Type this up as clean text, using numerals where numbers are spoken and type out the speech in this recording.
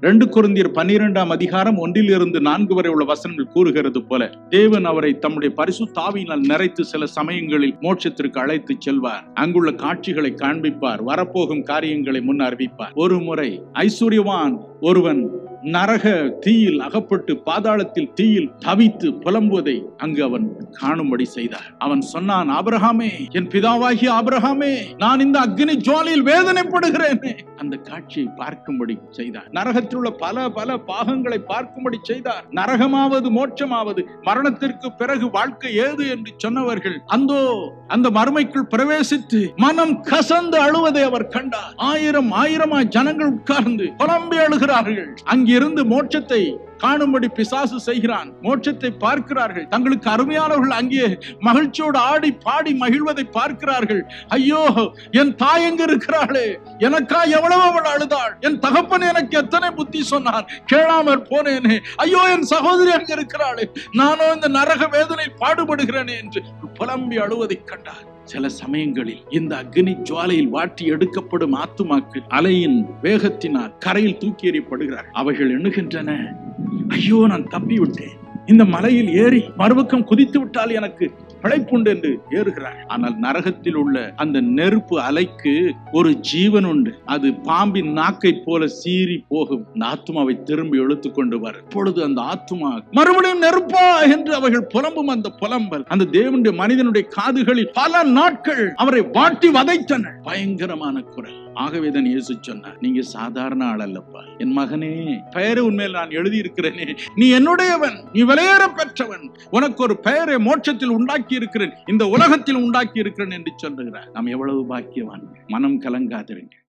2 கொரிந்தியர் 12ஆம் அதிகாரம் 1-4 வரை உள்ள வசனங்கள் கூறுகிறது போல, தேவன் அவரை தம்முடைய பரிசுத்த ஆவியினால் நிறைத்து சில சமயங்களில் மோட்சத்திற்கு அழைத்து செல்வார். அங்குள்ள காட்சிகளை காண்பிப்பார், வரப்போகும் காரியங்களை முன் அறிவிப்பார். ஒரு முறை ஐஸ்வர்யவான் ஒருவன் நரக தீயில் அகப்பட்டு பாதாளத்தில் தீயில் தவித்து புலம்புவதை அங்கு அவன் காணும்படி செய்தார். அவன் சொன்னான், ஆபிரகாமே, என் பிதாவாகிய ஆபிரகாமே, நான் இந்த அக்னி ஜுவாலையில் வேதனைப்படுகிறேன். அந்த காட்சியை பார்க்கும்படி செய்தார். நரகத்தில் உள்ள பல பல பாகங்களை பார்க்கும்படி செய்தார். நரகமாவது மோட்சமாவது, மரணத்திற்கு பிறகு வாழ்க்கை ஏது என்று சொன்னவர்கள் அந்த மறுமைக்குள் பிரவேசித்து மனம் கசந்து அழுவதை அவர் கண்டார். ஆயிரமாய் ஜனங்கள் உட்கார்ந்து புலம்பி அழுகிறார்கள். அங்கிருந்து மோட்சத்தை காணும்படி பிசாசு செய்கிறான். மோட்சத்தை பார்க்கிறார்கள். தங்களுக்கு அருமையானவர்கள் அங்கே மகிழ்ச்சியோடு ஆடி பாடி மகிழ்வதை பார்க்கிறார்கள். ஐயோ, என் தாய் எங்க இருக்கிறாளே, எனக்கா எவ்வளவு அவள் அழுதாள், என் தகப்பன் எனக்கு எத்தனை புத்தி சொன்னான், கேளாமற் போனேனே, ஐயோ என் சகோதரி அங்க இருக்கிறாளே, நானோ இந்த நரக வேதனை பாடுபடுகிறேனே என்று புலம்பி அழுவதை கண்டார். சில சமயங்களில் இந்த அக்னி ஜுவாலையில் வாட்டி எடுக்கப்படும் ஆத்துமாக்கள் அலையின் வேகத்தினால் கரையில் தூக்கி எறியப்படுகிறார். அவைகள் எண்ணுகின்றன, ஐயோ நான் தப்பி விட்டேன், இந்த மலையில் ஏறி மறுபக்கம் குதித்து விட்டால் எனக்கு பிழைப்புண்டு என்று ஏறுகிறார். ஆனால் நரகத்தில் உள்ள அந்த நெருப்பு அலைக்கு ஒரு ஜீவன் உண்டு. அது பாம்பின் நாக்கை போல சீறி போகும். அந்த ஆத்மாவை திரும்பி இழுத்து கொண்டு வரும். இப்பொழுது அந்த ஆத்மா மறுபடியும் நெருப்பா என்று அவைகள் புலம்பும். அந்த புலம்பல் அந்த தேவனுடைய மனிதனுடைய காதுகளில் பல நாட்கள் அவரை வாட்டி வதைத்தன. பயங்கரமான குரல். ஆகவேதான் இயேசு சொன்னார், நீங்க சாதாரண ஆள் அல்லப்பா, என் மகனே, பெயரை உண்மையில் நான் எழுதி இருக்கிறேனே, நீ என்னுடையவன், நீ விலையேற பெற்றவன், உனக்கு ஒரு பெயரை மோட்சத்தில் உண்டாக்கி இருக்கிறேன், இந்த உலகத்தில் உண்டாக்கி இருக்கிறேன் என்று சொல்லுகிறார். நாம் எவ்வளவு பாக்கியவான். மனம் கலங்காதிருங்க.